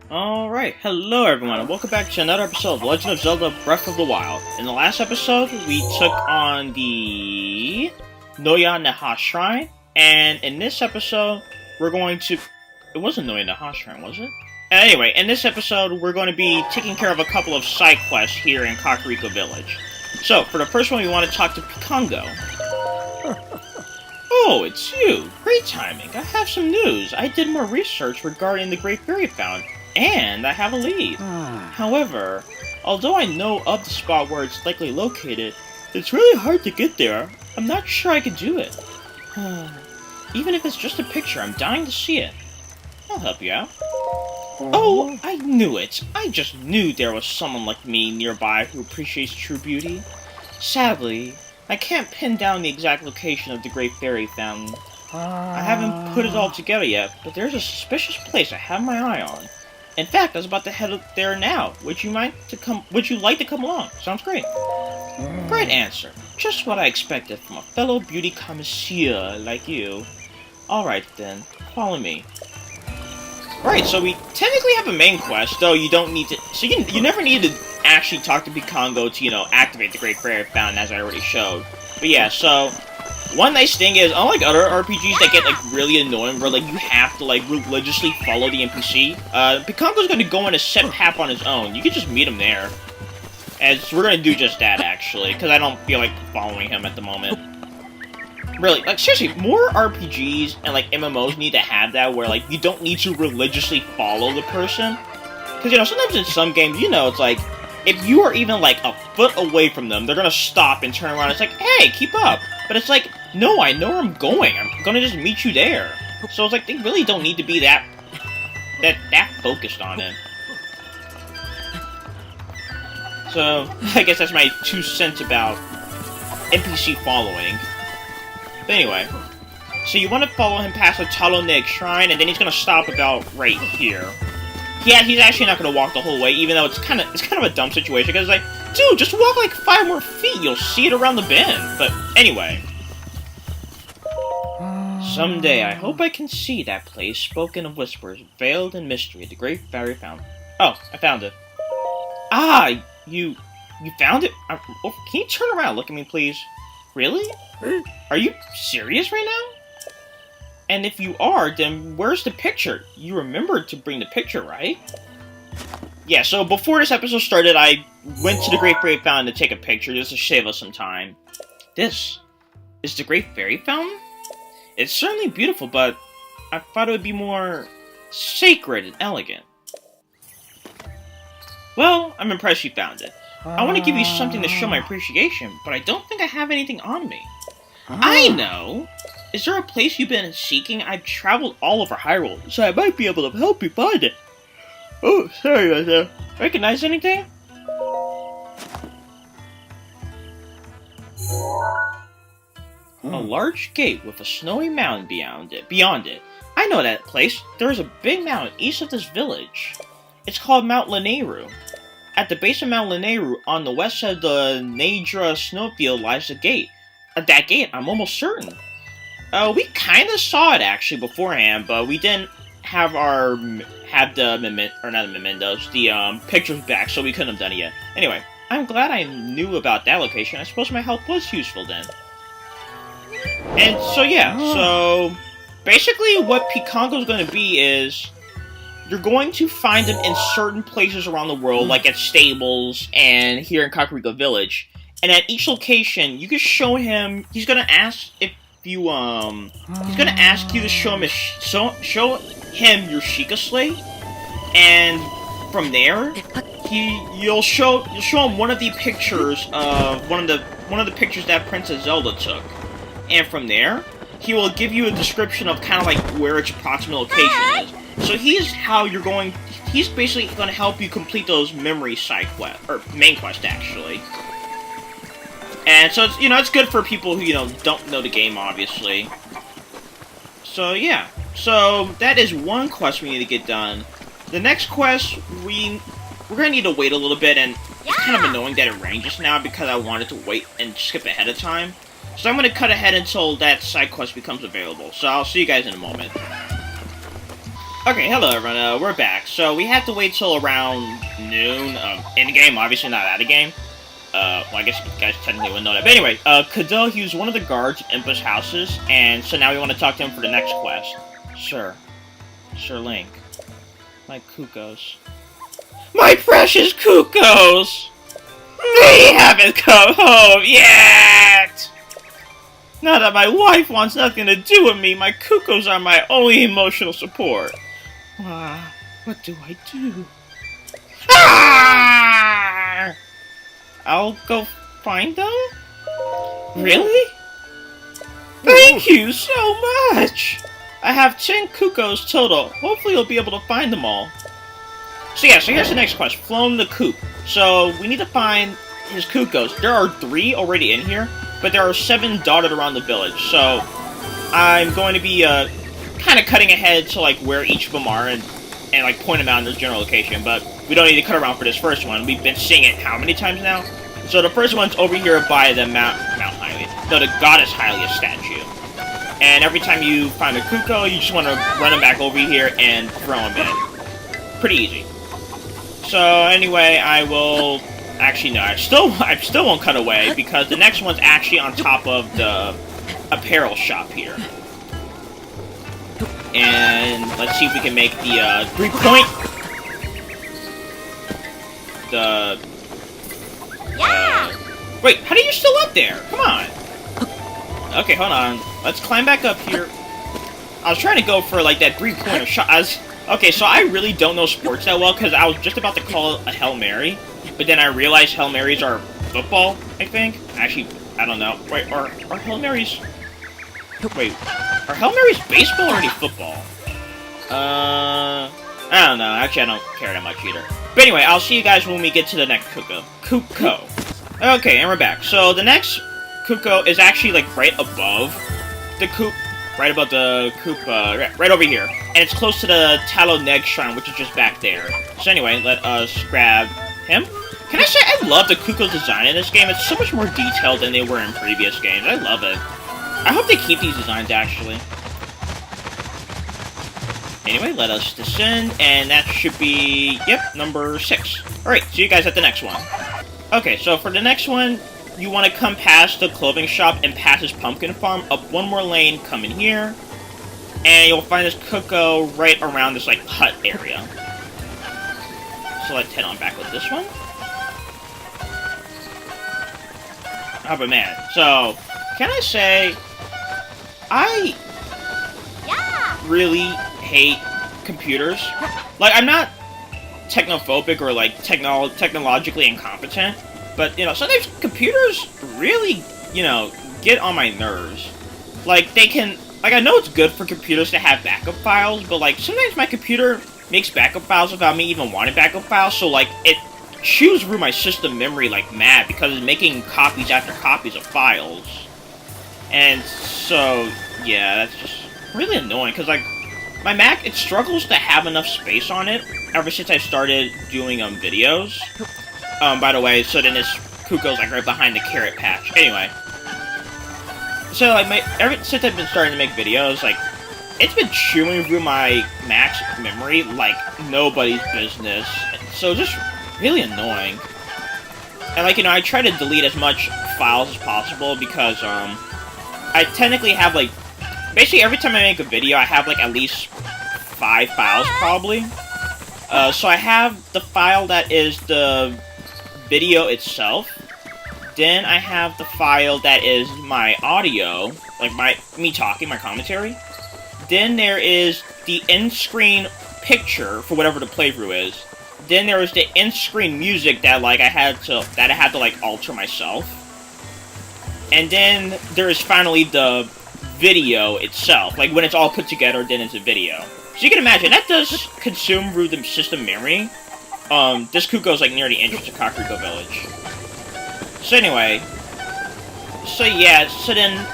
Alright, hello everyone, and welcome back to another episode of Legend of Zelda Breath of the Wild. In the last episode, we took on the Noya Neha Shrine, and in this episode, we're going to... It wasn't Noya Neha Shrine, was it? Anyway, in this episode, we're going to be taking care of a couple of side quests here in Kakariko Village. So, for the first one, we want to talk to Pikango. Oh, it's you! Great timing! I have some news. I did more research regarding the Great Fairy Fountain, and I have a lead. However, although I know of the spot where it's likely located, it's really hard to get there. I'm not sure I could do it. Even if it's just a picture, I'm dying to see it. I'll help you out. Oh, I knew it! I just knew there was someone like me nearby who appreciates true beauty. Sadly, I can't pin down the exact location of the Great Fairy Fountain. I haven't put it all together yet, but there's a suspicious place I have my eye on. In fact, I was about to head up there now. Would you like to come along? Sounds great. Great answer. Just what I expected from a fellow beauty connoisseur like you. Alright then, follow me. Right, so we technically have a main quest, though you don't need to... So you never need to actually talk to Pikango to, activate the Great Fairy Fountain, as I already showed. But yeah, so... One nice thing is, unlike other RPGs that get, really annoying, where, you have to, religiously follow the NPC, Pikango's gonna go on a set path on his own. You can just meet him there. As we're gonna do just that, actually, because I don't feel like following him at the moment. Really, seriously, more RPGs and, MMOs need to have that, where, you don't need to religiously follow the person. Because, sometimes in some games, it's like, if you are even, a foot away from them, they're gonna stop and turn around. It's like, hey, keep up! But it's like, no, I know where I'm going. I'm gonna just meet you there. So it's like, they really don't need to be that focused on it. So, I guess that's my 2 cents about NPC following. But anyway, so you want to follow him past the Taloneg Shrine, and then he's gonna stop about right here. Yeah, he's actually not gonna walk the whole way, even though it's kind of a dumb situation, because it's like, dude, just walk 5 more feet, you'll see it around the bend. But anyway. Someday, I hope I can see that place spoken of whispers, veiled in mystery, the Great Fairy Fountain. Oh, I found it. Ah, you found it? Can you turn around, look at me, please? Really? Are you serious right now? And if you are, then where's the picture? You remembered to bring the picture, right? Yeah, so before this episode started, I went to the Great Fairy Fountain to take a picture just to save us some time. This is the Great Fairy Fountain? It's certainly beautiful, but I thought it would be more sacred and elegant. Well, I'm impressed you found it. I want to give you something to show my appreciation, but I don't think I have anything on me. I know! Is there a place you've been seeking? I've traveled all over Hyrule, so I might be able to help you find it. Oh, sorry, recognize anything? A large gate with a snowy mountain beyond it. I know that place. There is a big mountain east of this village. It's called Mount Lanayru. At the base of Mount Lanayru, on the west side of the Nadra snowfield, lies the gate. At that gate, I'm almost certain. We kind of saw it actually beforehand, but we didn't have the pictures back, so we couldn't have done it yet. Anyway, I'm glad I knew about that location. I suppose my help was useful then. And so yeah, so basically what Pikango's going to be is you're going to find him in certain places around the world, like at stables and here in Kakariko Village. And at each location, you can show him. He's going to ask if you he's going to ask you to show him your Sheikah Slate, and from there, you'll show him one of the pictures of one of the pictures that Princess Zelda took. And from there, he will give you a description of kind of where its approximate location is. So he's basically going to help you complete those memory side quests, or main quests actually. And so it's, it's good for people who, don't know the game, obviously. So yeah, so that is one quest we need to get done. The next quest, we're going to need to wait a little bit, and it's kind of annoying that it rained just now because I wanted to wait and skip ahead of time. So I'm going to cut ahead until that side quest becomes available. So I'll see you guys in a moment. Okay, hello everyone, we're back. So we have to wait till around noon, in-game, obviously not out-of-game. Well, I guess you guys technically wouldn't know that. But anyway, Cadell, he was one of the guards at Impa's houses, and so now we want to talk to him for the next quest. Sir Link. My Cuckoos. My precious Cuckoos! They haven't come home yet! Now that my wife wants nothing to do with me, my Cuckoos are my only emotional support. What do I do? Ah! I'll go find them? Really? Thank you so much! I have 10 Cuckoos total. Hopefully you'll be able to find them all. So here's the next quest. Flown the Coop. So we need to find his Cuckoos. There are 3 already in here, but there are 7 dotted around the village. So I'm going to be kind of cutting ahead to like where each of them are and like point them out in their general location, but we don't need to cut around for this first one. We've been seeing it how many times now? So the first one's over here by the Mount Hylia. No, the Goddess Hylia statue. And every time you find a Cucco, you just want to run them back over here and throw them in. Pretty easy. So anyway, I will... Actually, no, I still won't cut away, because the next one's actually on top of the apparel shop here. And let's see if we can make the 3-point. Wait, how are you still up there? Come on. Okay, hold on. Let's climb back up here. I was trying to go for like that 3-pointer shot. Okay, so I really don't know sports that well because I was just about to call it a Hail Mary, but then I realized Hail Marys are football, I think. Actually, I don't know. Wait, are Hail Marys... Wait, are Hail Marys baseball or any football? I don't know. Actually, I don't care that much either. But anyway, I'll see you guys when we get to the next Cucco. Okay, and we're back. So the next Cucco is actually like right above the Coop. Right above the Coop, right over here. And it's close to the Tallow Neg Shrine, which is just back there. So anyway, let us grab him. Can I say I love the Cucco's design in this game? It's so much more detailed than they were in previous games. I love it. I hope they keep these designs, actually. Anyway, let us descend, and that should be, yep, number 6. Alright, see you guys at the next one. Okay, so for the next one, you want to come past the clothing shop and past this pumpkin farm, up one more lane, come in here, and you'll find this Cucco right around this, like, hut area. So let's head on back with this one. Oh, but man, so, can I say... I really hate computers. Like, I'm not technophobic or, like, technologically incompetent, but, you know, sometimes computers really, you know, get on my nerves. Like, they can... Like, I know it's good for computers to have backup files, but, like, sometimes my computer makes backup files without me even wanting backup files, so, like, it chews through my system memory like mad because it's making copies after copies of files. And so, yeah, that's just really annoying, because, like, my Mac, it struggles to have enough space on it ever since I started doing, videos. By the way, so then this Cucco's, like, right behind the carrot patch. Anyway. So, like, ever since I've been starting to make videos, like, it's been chewing through my Mac's memory like nobody's business. So, just really annoying. And, like, you know, I try to delete as much files as possible because, I technically have, like, basically every time I make a video, I have, like, at least 5 files, probably. So I have the file that is the video itself. Then I have the file that is my audio, like me talking, my commentary. Then there is the in-screen picture for whatever the playthrough is. Then there is the in-screen music that, like, I had to, like, alter myself. And then there is finally the video itself. Like, when it's all put together, then it's a video. So you can imagine, that does consume through the system memory. This Cucco's, like, near the entrance of Kakariko Village. So anyway. So yeah, so then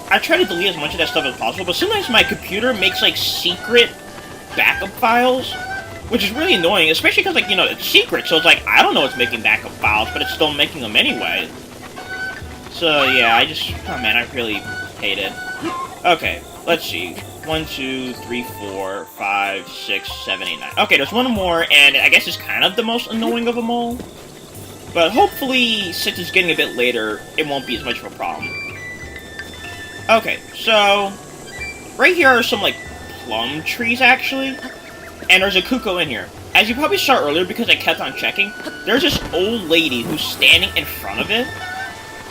I try to delete as much of that stuff as possible, but sometimes my computer makes, like, secret backup files, which is really annoying, especially because, like, you know, it's secret, so it's like, I don't know it's making backup files, but it's still making them anyway. So, yeah, oh man, I really hate it. Okay, let's see. 1, 2, 3, 4, 5, 6, 7, 8, 9. Okay, there's one more, and I guess it's kind of the most annoying of them all. But hopefully, since it's getting a bit later, it won't be as much of a problem. Okay, so right here are some, like, plum trees, actually. And there's a cuckoo in here. As you probably saw earlier, because I kept on checking, there's this old lady who's standing in front of it.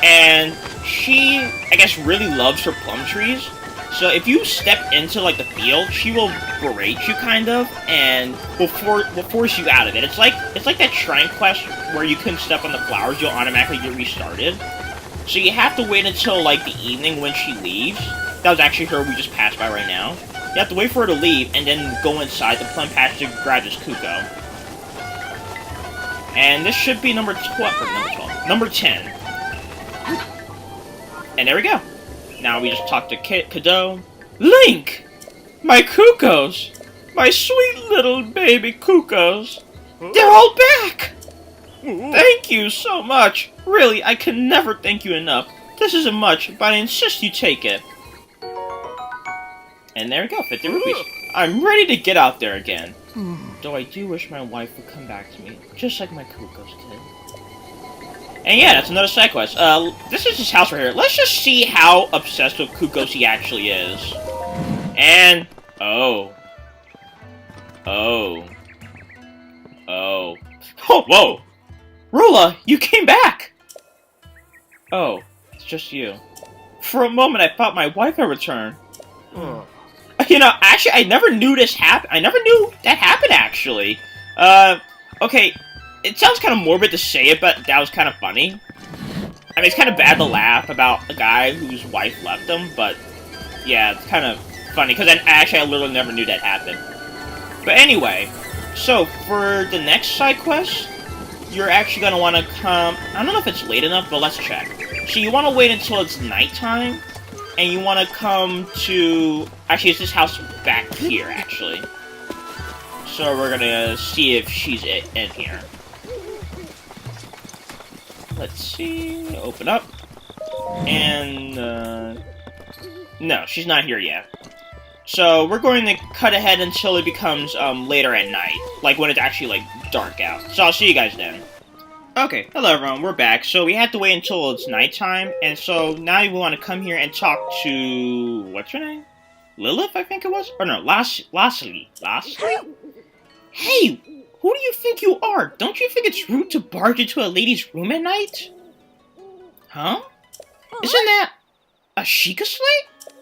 And she, I guess, really loves her plum trees. So if you step into, like, the field, she will berate you, kind of, and will force you out of it. It's like that shrine quest where you couldn't step on the flowers, you'll automatically get restarted. So you have to wait until, like, the evening when she leaves. That was actually her we just passed by right now. You have to wait for her to leave, and then go inside the plum patch to grab this cuckoo. And this should be number 12, or number 12, number 10. And there we go. Now we just talk to Kado. Link! My cuckoos! My sweet little baby cuckoos! They're all back! Thank you so much! Really, I can never thank you enough. This isn't much, but I insist you take it. And there we go, 50 rupees. I'm ready to get out there again. Though I do wish my wife would come back to me, just like my cuckoos did. And yeah, that's another side quest. This is his house right here. Let's just see how obsessed with cuckoos he actually is. And... Oh, whoa! Rula, you came back! Oh, it's just you. For a moment, I thought my wife had returned. You know, actually, I never knew this happened. I never knew that happened, actually. Okay, it sounds kind of morbid to say it, but that was kind of funny. I mean, it's kind of bad to laugh about a guy whose wife left him, but yeah, it's kind of funny, because I literally never knew that happened. But anyway, so for the next side quest, you're actually going to want to come... I don't know if it's late enough, but let's check. So you want to wait until it's nighttime, and you want to come to... Actually, it's this house back here, actually. So we're going to see if she's in here. Let's see... Open up. And, no, she's not here yet. So we're going to cut ahead until it becomes, later at night. Like, when it's actually, like, dark out. So I'll see you guys then. Okay, hello everyone, we're back. So we had to wait until it's nighttime, and so now we want to come here and talk to... What's her name? Lilith, I think it was? Or no, Lastly? Hey, who do you think you are? Don't you think it's rude to barge into a lady's room at night? Huh? Isn't that a Sheikah slate?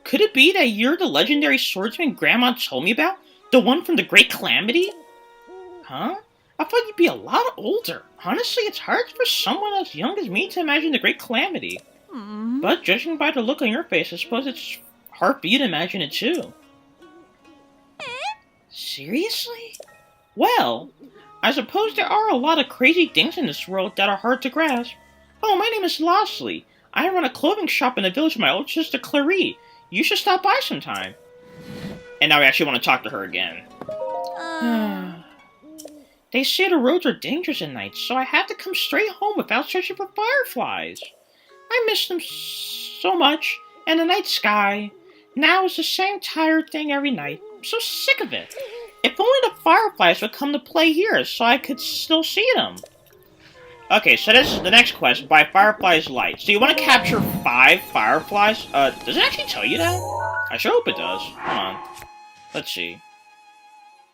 Could it be that you're the legendary swordsman Grandma told me about? The one from the Great Calamity? Huh? I thought you'd be a lot older. Honestly, it's hard for someone as young as me to imagine the Great Calamity. But judging by the look on your face, I suppose it's hard for you to imagine it too. Seriously? Well, I suppose there are a lot of crazy things in this world that are hard to grasp. Oh, my name is Lastly. I run a clothing shop in the village of my old sister Clarie. You should stop by sometime. And now we actually want to talk to her again. They say the roads are dangerous at night, so I have to come straight home without searching for fireflies. I miss them so much, and the night sky. Now it's the same tired thing every night. I'm so sick of it. If only the fireflies would come to play here, so I could still see them. Okay, so this is the next quest, by Firefly's Light. So you want to capture 5 fireflies? Does it actually tell you that? I sure hope it does. Hold on. Let's see.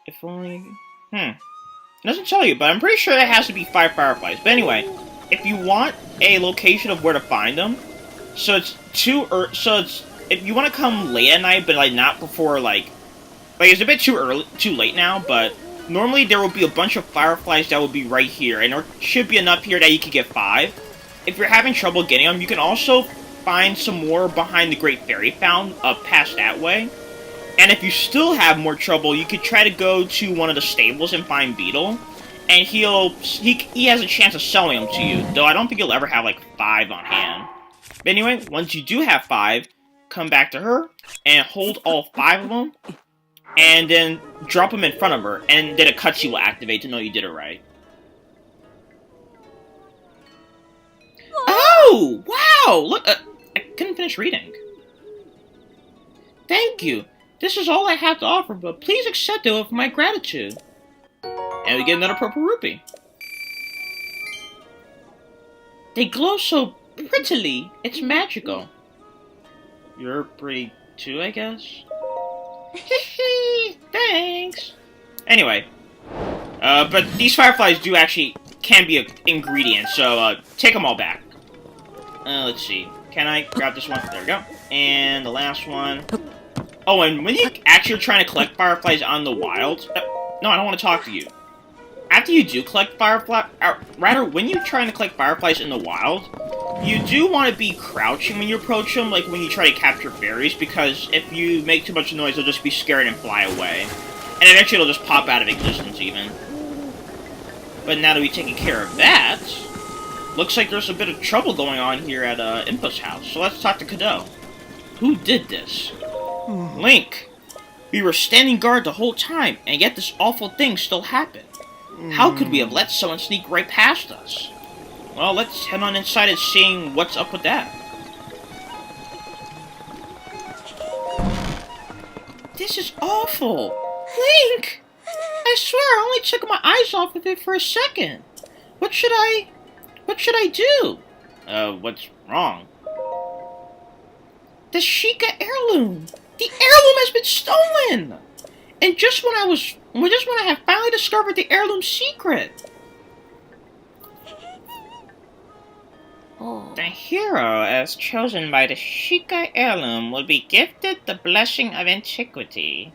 If only... It doesn't tell you, but I'm pretty sure it has to be 5 fireflies. But anyway, if you want a location of where to find them, so it's if you want to come late at night, but like not before like it's a bit too late now, but normally there will be a bunch of fireflies that will be right here, and there should be enough here that you could get 5. If you're having trouble getting them, you can also find some more behind the Great Fairy Fountain, past that way. And if you still have more trouble, you could try to go to one of the stables and find Beetle, and he has a chance of selling them to you, though I don't think you'll ever have like 5 on hand. But anyway, once you do have 5, come back to her and hold all 5 of them, and then drop them in front of her, and then a cutscene will activate to know you did it right. Oh! Wow! Look, I couldn't finish reading. Thank you. This is all I have to offer, but please accept it with my gratitude. And we get another purple rupee. They glow so prettily. It's magical. You're pretty too, I guess? Thanks. Anyway. But these fireflies do actually can be an ingredient, so take them all back. Let's see. Can I grab this one? There we go. And the last one. Oh, and when you actually are trying to collect fireflies on the wild... no, I don't want to talk to you. After you do collect fireflies... rather, when you're trying to collect fireflies in the wild, you do want to be crouching when you approach them, like when you try to capture fairies, because if you make too much noise, they'll just be scared and fly away. And eventually it'll just pop out of existence, even. But now that we've taken care of that... looks like there's a bit of trouble going on here at Impo's house, so let's talk to Kado. Who did this? Link! We were standing guard the whole time, and yet this awful thing still happened. How could we have let someone sneak right past us? Well, let's head on inside and see what's up with that. This is awful! Link! I swear I only took my eyes off of it for a second. What should I do? What's wrong? The Sheikah heirloom! The heirloom has been stolen! And just when I have finally discovered the heirloom's secret. The hero, as chosen by the Sheikah heirloom, will be gifted the blessing of antiquity.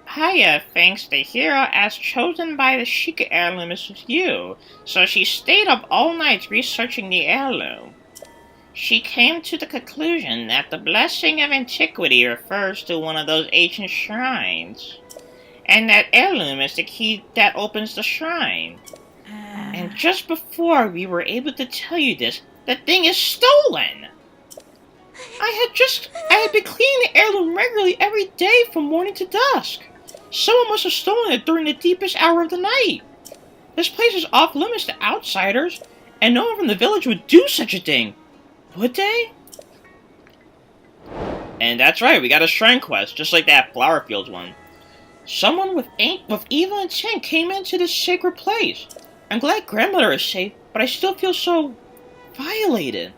Paya thinks the hero, as chosen by the Sheikah heirloom, is you, so she stayed up all night researching the heirloom. She came to the conclusion that the blessing of antiquity refers to one of those ancient shrines, and that heirloom is the key that opens the shrine. And just before we were able to tell you this, the thing is stolen! I had been cleaning the heirloom regularly every day from morning to dusk. Someone must have stolen it during the deepest hour of the night. This place is off limits to outsiders, and no one from the village would do such a thing. Would they? And that's right, we got a shrine quest, just like that Flower Fields one. Someone with evil intent came into this sacred place. I'm glad grandmother is safe, but I still feel so violated.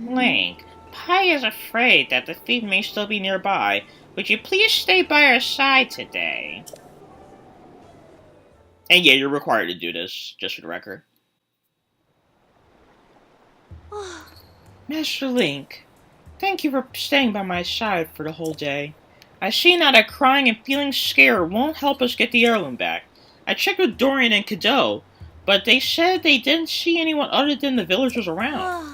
Link, Pi is afraid that the thief may still be nearby. Would you please stay by our side today? And yeah, you're required to do this, just for the record. Master Link, thank you for staying by my side for the whole day. I see now that crying and feeling scared won't help us get the heirloom back. I checked with Dorian and Kado, but they said they didn't see anyone other than the villagers around.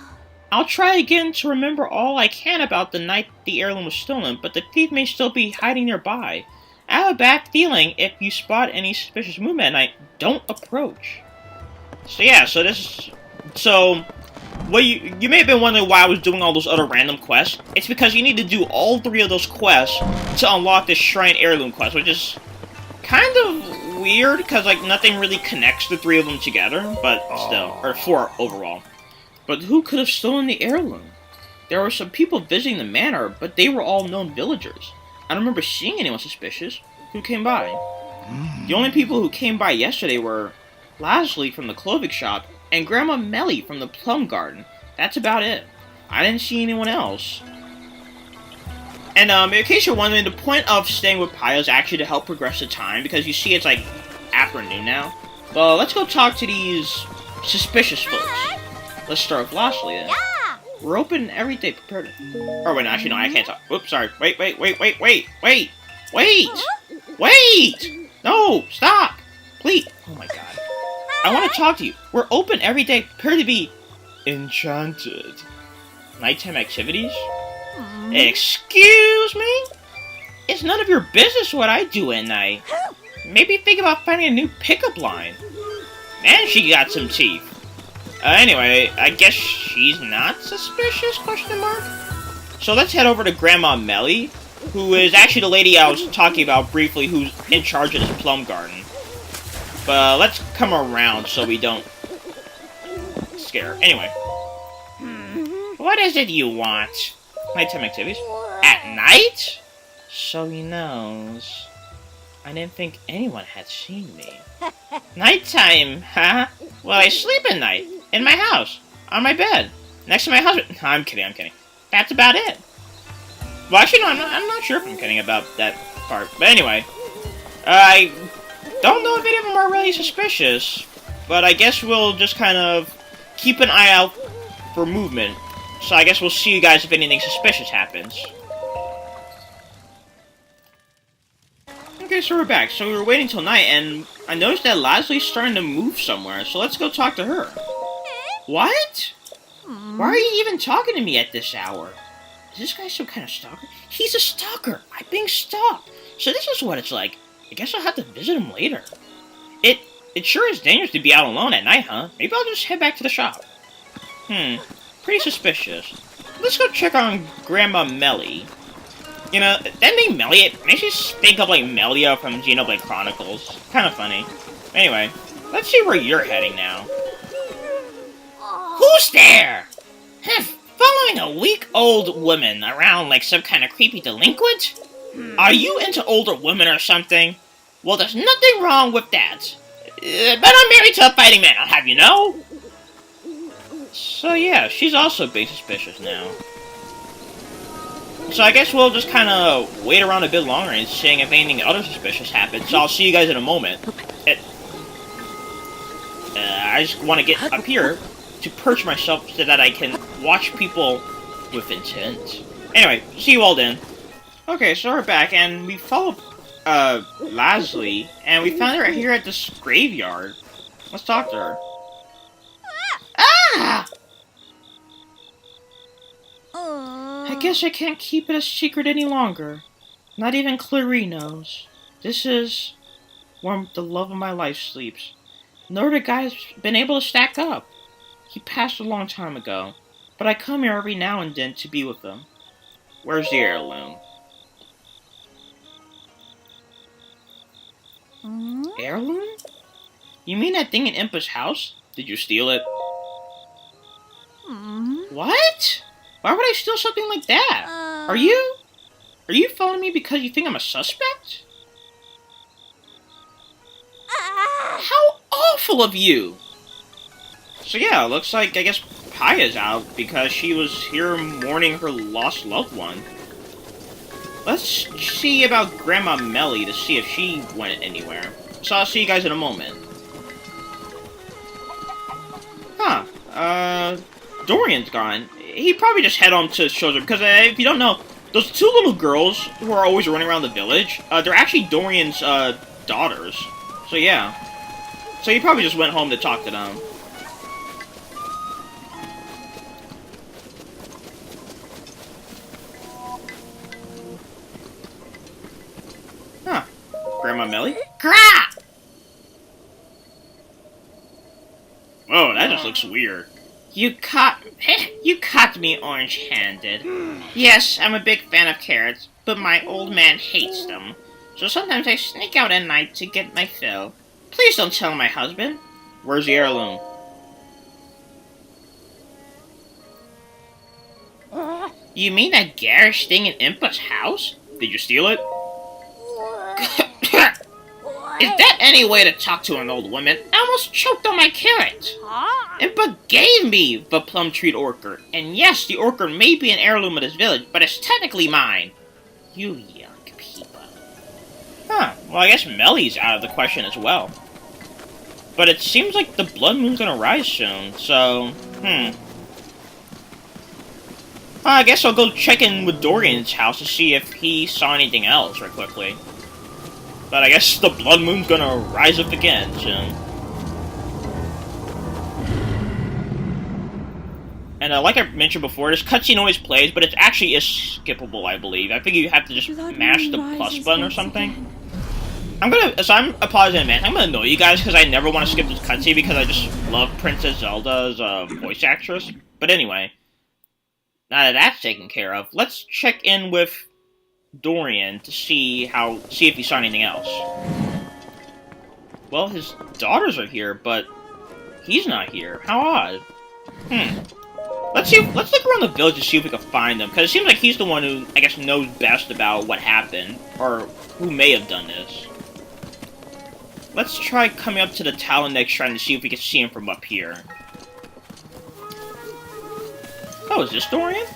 I'll try again to remember all I can about the night the heirloom was stolen, but the thief may still be hiding nearby. I have a bad feeling if you spot any suspicious movement at night, don't approach. So yeah, what you may have been wondering why I was doing all those other random quests. It's because you need to do all 3 of those quests to unlock this Shrine Heirloom quest, which is kind of weird, because like nothing really connects the 3 of them together, but still, or 4 overall. But who could have stolen the heirloom? There were some people visiting the manor, but they were all known villagers. I don't remember seeing anyone suspicious. Who came by? The only people who came by yesterday were Lasley from the clothing shop and Grandma Melly from the plum garden. That's about it. I didn't see anyone else. And in case you're wondering, the point of staying with Paya is actually to help progress the time, because you see it's like afternoon now. But let's go talk to these suspicious folks. Let's start with Lasley then. Yeah. We're open every day, prepared. Or wait, no, actually no, I can't talk. Oops, sorry. Wait. No, stop. Please. Oh my god. I want to talk to you. We're open every day, prepared to be enchanted. Nighttime activities? Excuse me? It's none of your business what I do at night. Maybe think about finding a new pickup line. Man, she got some teeth. Anyway, I guess she's not suspicious, question mark? So let's head over to Grandma Melly, who is actually the lady I was talking about briefly, who's in charge of this plum garden. But let's come around so we don't scare her. Anyway. What is it you want? Nighttime activities? At night? So he knows. I didn't think anyone had seen me. Nighttime, huh? Well, I sleep at night. In my house. On my bed. Next to my husband. I'm kidding. That's about it. Well, actually, no, I'm not sure if I'm kidding about that part. But anyway. I don't know if any of them are really suspicious. But I guess we'll just kind of keep an eye out for movement. So I guess we'll see you guys if anything suspicious happens. Okay, so we're back. So we were waiting till night, and I noticed that Laslie's starting to move somewhere, so let's go talk to her. What? Why are you even talking to me at this hour? Is this guy some kind of stalker? He's a stalker! I'm being stalked! So this is what it's like. I guess I'll have to visit him later. It sure is dangerous to be out alone at night, huh? Maybe I'll just head back to the shop. Pretty suspicious. Let's go check on Grandma Melly. You know, that name Melly, it makes me think of, like, Melia from Xenoblade Chronicles. Kind of funny. Anyway, let's see where you're heading now. Who's there? Following a weak-old woman around like some kind of creepy delinquent? Are you into older women or something? Well, there's nothing wrong with that. But I'm married to a fighting man, I'll have you know. So yeah, she's also being suspicious now. So I guess we'll just kind of wait around a bit longer and seeing if anything other suspicious happens. So I'll see you guys in a moment. I just want to get up here to perch myself so that I can watch people with intent. Anyway, see you all then. Okay, so we're back, and we followed Laslie, and we found her right here at this graveyard. Let's talk to her. Ah! I guess I can't keep it a secret any longer. Not even Clary knows. This is where the love of my life sleeps. No other guy's been able to stack up. He passed a long time ago, but I come here every now and then to be with him. Where's the heirloom? Heirloom? You mean that thing in Impa's house? Did you steal it? What? Why would I steal something like that? Are you following me because you think I'm a suspect? How awful of you! So yeah, looks like, I guess, Paya's out because she was here mourning her lost loved one. Let's see about Grandma Melly to see if she went anywhere. So I'll see you guys in a moment. Dorian's gone. He probably just head on to Shoulder, because if you don't know, those two little girls who are always running around the village, they're actually Dorian's daughters. So yeah. So he probably just went home to talk to them. Grandma Melly? Crap! Whoa, that just looks weird. You caught me orange-handed. Yes, I'm a big fan of carrots, but my old man hates them. So sometimes I sneak out at night to get my fill. Please don't tell my husband. Where's the heirloom? You mean that garish thing in Impa's house? Did you steal it? Is that any way to talk to an old woman? I almost choked on my carrot. Impa gave me the plum treat orchid. And yes, the orchid may be an heirloom of this village, but it's technically mine. You young people. Well, I guess Melly's out of the question as well. But it seems like the blood moon's gonna rise soon, so, I guess I'll go check in with Dorian's house to see if he saw anything else right quickly. But I guess the blood moon's gonna rise up again soon. And like I mentioned before, this cutscene always plays, but it actually is skippable, I believe. I think you have to just mash the plus button or something. I'm apologizing, man. I'm gonna annoy you guys because I never want to skip this cutscene because I just love Princess Zelda as a voice actress. But anyway, now that that's taken care of, let's check in with Dorian to see if he saw anything else. Well, his daughters are here, but he's not here. How odd. Let's look around the village to see if we can find him, because it seems like he's the one who, I guess, knows best about what happened, or who may have done this. Let's try coming up to the Talonneck Shrine to see if we can see him from up here. Oh, is this Dorian?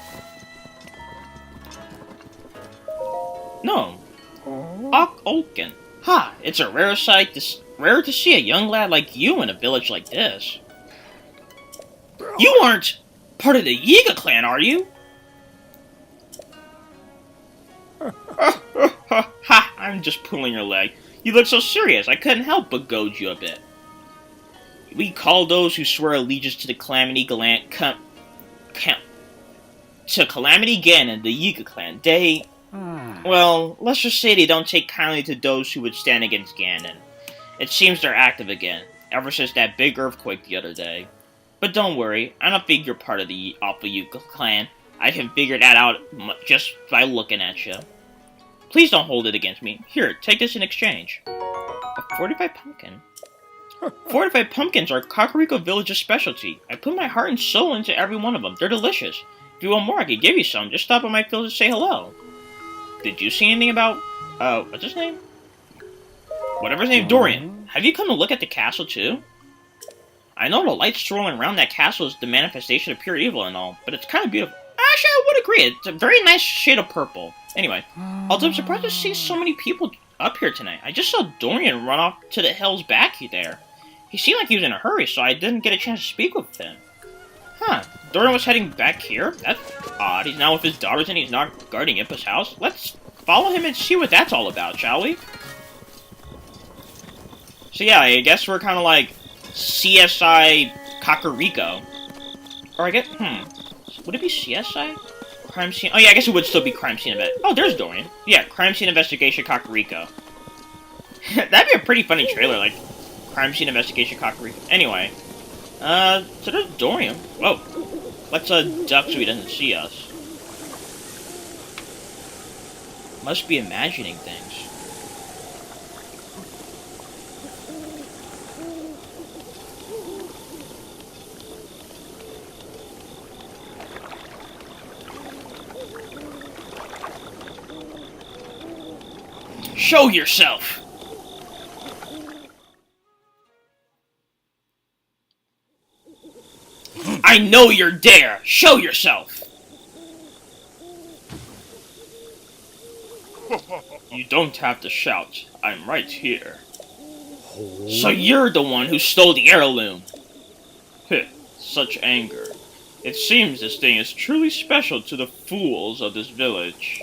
No. Olken. Ha! It's a rare rare to see a young lad like you in a village like this. You aren't part of the Yiga clan, are you? Ha! I'm just pulling your leg. You look so serious, I couldn't help but goad you a bit. We call those who swear allegiance to the Calamity Ganon and the Yiga clan. They... well, let's just say they don't take kindly to those who would stand against Ganon. It seems they're active again, ever since that big earthquake the other day. But don't worry, I don't think you're part of the Alpha Yiga clan. I can figure that out just by looking at you. Please don't hold it against me. Here, take this in exchange. A fortified pumpkin. Fortified pumpkins are Kakariko Village's specialty. I put my heart and soul into every one of them. They're delicious. If you want more, I could give you some. Just stop by my village to say hello. Did you see anything about... what's his name? Whatever his name, Dorian. Have you come to look at the castle, too? I know the light swirling around that castle is the manifestation of pure evil and all, but it's kind of beautiful. Actually, I would agree. It's a very nice shade of purple. Anyway, although I'm surprised to see so many people up here tonight. I just saw Dorian run off to the hills back there. He seemed like he was in a hurry, so I didn't get a chance to speak with him. Huh. Dorian was heading back here? That's odd. He's now with his daughters and he's not guarding Impa's house. Let's follow him and see what that's all about, shall we? So yeah, I guess we're kind of like CSI Kakariko. Or I guess, would it be CSI? Crime scene? Oh yeah, I guess it would still be crime scene event. Oh, there's Dorian. Yeah, crime scene investigation Kakariko. That'd be a pretty funny trailer, like crime scene investigation Kakariko. Anyway, so there's Dorian. Whoa. Let's duck so he doesn't see us. Must be imagining things. Show yourself! I know you're there! Show yourself! You don't have to shout. I'm right here. So you're the one who stole the heirloom! Heh, such anger. It seems this thing is truly special to the fools of this village.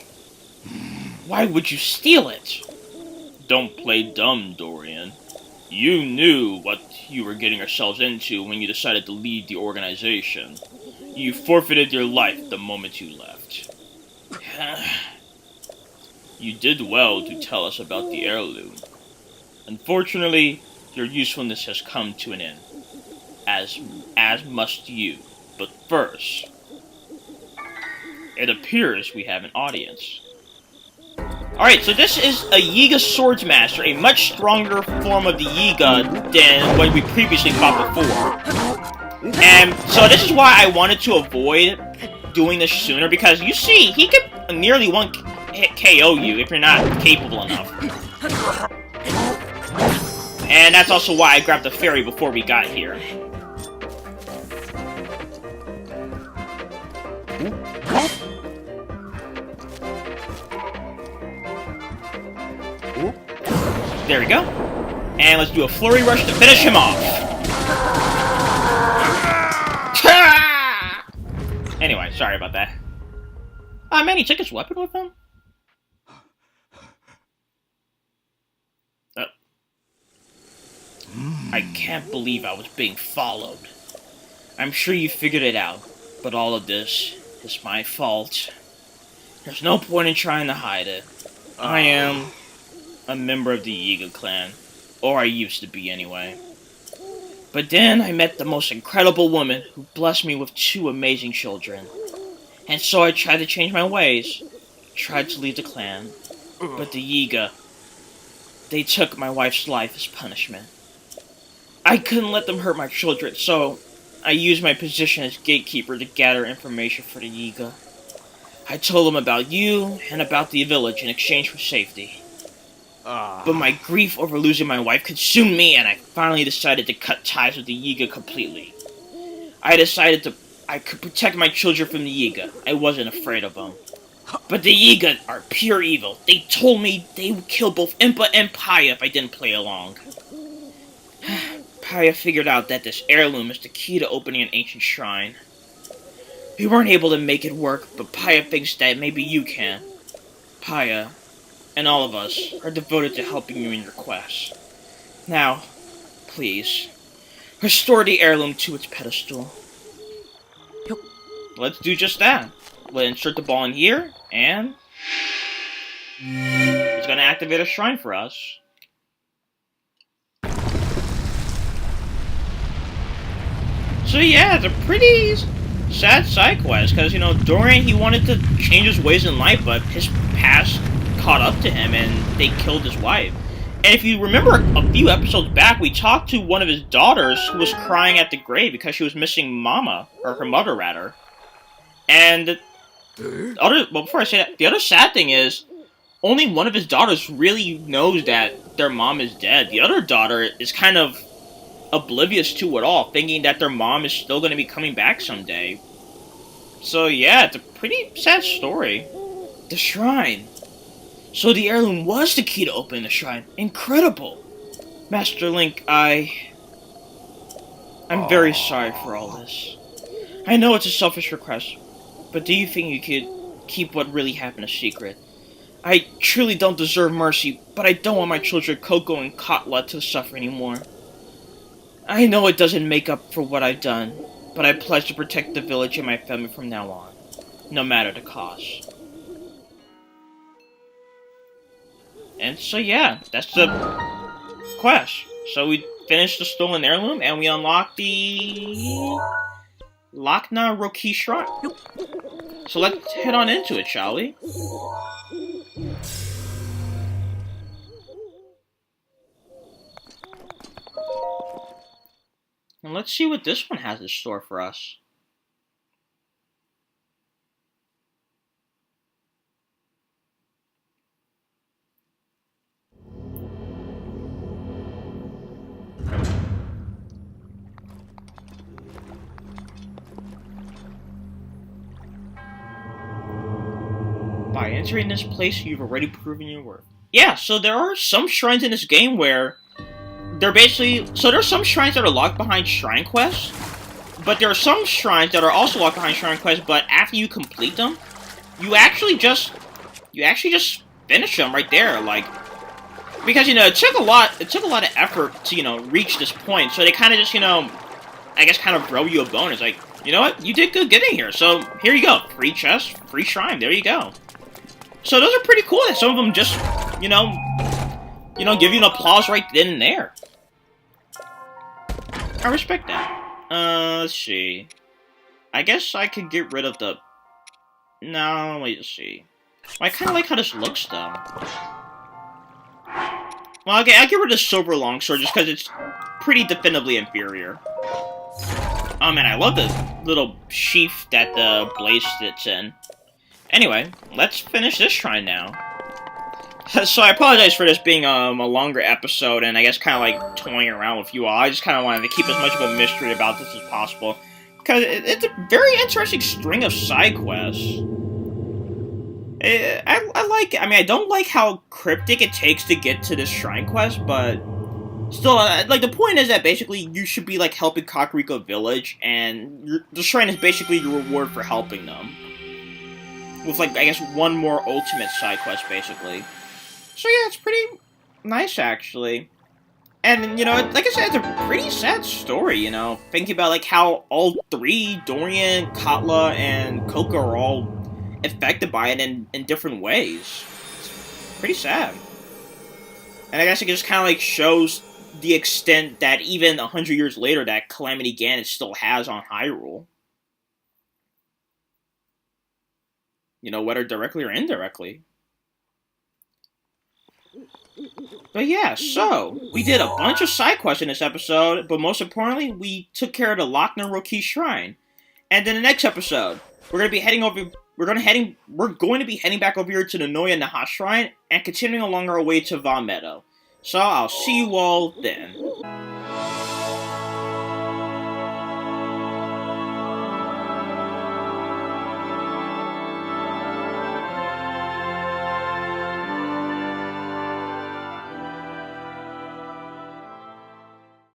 Why would you steal it? Don't play dumb, Dorian. You knew what you were getting yourselves into when you decided to leave the organization. You forfeited your life the moment you left. You did well to tell us about the heirloom. Unfortunately, your usefulness has come to an end. As must you. But first, it appears we have an audience. Alright, so this is a Yiga Swordsmaster, a much stronger form of the Yiga than what we previously fought before. And so this is why I wanted to avoid doing this sooner, because you see, he could nearly one-hit KO you if you're not capable enough. And that's also why I grabbed the fairy before we got here. There we go. And let's do a flurry rush to finish him off. Anyway, sorry about that. Ah, man, he took his weapon with him? I can't believe I was being followed. I'm sure you figured it out, but all of this is my fault. There's no point in trying to hide it. I am a member of the Yiga clan, or I used to be anyway. But then I met the most incredible woman who blessed me with 2 amazing children. And so I tried to change my ways, tried to leave the clan, but the Yiga, they took my wife's life as punishment. I couldn't let them hurt my children, so I used my position as gatekeeper to gather information for the Yiga. I told them about you and about the village in exchange for safety. But my grief over losing my wife consumed me, and I finally decided to cut ties with the Yiga completely. I decided I could protect my children from the Yiga. I wasn't afraid of them. But the Yiga are pure evil. They told me they would kill both Impa and Paya if I didn't play along. Paya figured out that this heirloom is the key to opening an ancient shrine. We weren't able to make it work, but Paya thinks that maybe you can. Paya, and all of us, are devoted to helping you in your quest. Now, please, restore the heirloom to its pedestal. Let's do just that. We'll insert the ball in here, and it's gonna activate a shrine for us. So yeah, it's a pretty sad side quest, because, you know, Dorian, he wanted to change his ways in life, but his past caught up to him, and they killed his wife. And if you remember a few episodes back, we talked to one of his daughters who was crying at the grave because she was missing Mama, or her mother, rather. And before I say that, the other sad thing is, only one of his daughters really knows that their mom is dead. The other daughter is kind of oblivious to it all, thinking that their mom is still going to be coming back someday. So yeah, it's a pretty sad story. The shrine. So the heirloom was the key to opening the shrine. Incredible! Master Link, I'm very sorry for all this. I know it's a selfish request, but do you think you could keep what really happened a secret? I truly don't deserve mercy, but I don't want my children Coco and Katla to suffer anymore. I know it doesn't make up for what I've done, but I pledge to protect the village and my family from now on, no matter the cost. And so yeah, that's the quest. So we finished the Stolen Heirloom, and we unlocked the Lakna Rokee Shrine. So let's head on into it, shall we? And let's see what this one has in store for us. By entering this place, you've already proven your worth. Yeah, so there are some shrines in this game where they're basically... So there's some shrines that are locked behind shrine quests, but there are some shrines that are also locked behind shrine quests, but after you complete them, you actually just finish them right there, like... Because, you know, it took a lot of effort to, you know, reach this point, so they kind of just, you know, I guess kind of throw you a bonus, like, you know what, you did good getting here, so here you go, free chest, free shrine, there you go. So those are pretty cool, that some of them just, you know, give you an applause right then and there. I respect that. Let's see. I guess I could get rid of the... No, let's see. I kind of like how this looks, though. Well, okay, I'll get rid of the silver longsword just because it's pretty definitively inferior. Oh man, I love the little sheath that the blade sits in. Anyway, let's finish this shrine now. So I apologize for this being a longer episode, and I guess kind of like toying around with you all. I just kind of wanted to keep as much of a mystery about this as possible, because it's a very interesting string of side quests. I like it. I mean, I don't like how cryptic it takes to get to this shrine quest, but still, like, the point is that basically you should be, like, helping Kakariko Village, and the shrine is basically your reward for helping them. With, like, I guess one more ultimate side quest, basically. So yeah, it's pretty nice, actually. And, you know, like I said, it's a pretty sad story, you know, thinking about, like, how all three, Dorian, Katla, and Coco are all affected by it in different ways. It's pretty sad. And I guess it just kind of, like, shows the extent that even 100 years later, that Calamity Ganon still has on Hyrule. You know, whether directly or indirectly. But yeah, so we did a bunch of side quests in this episode, but most importantly, we took care of the Lakna Rokee shrine. And in the next episode, we're gonna be heading over. We're going to be heading back over here to the Noya Naha shrine and continuing along our way to Vaughn Meadow. So I'll see you all then.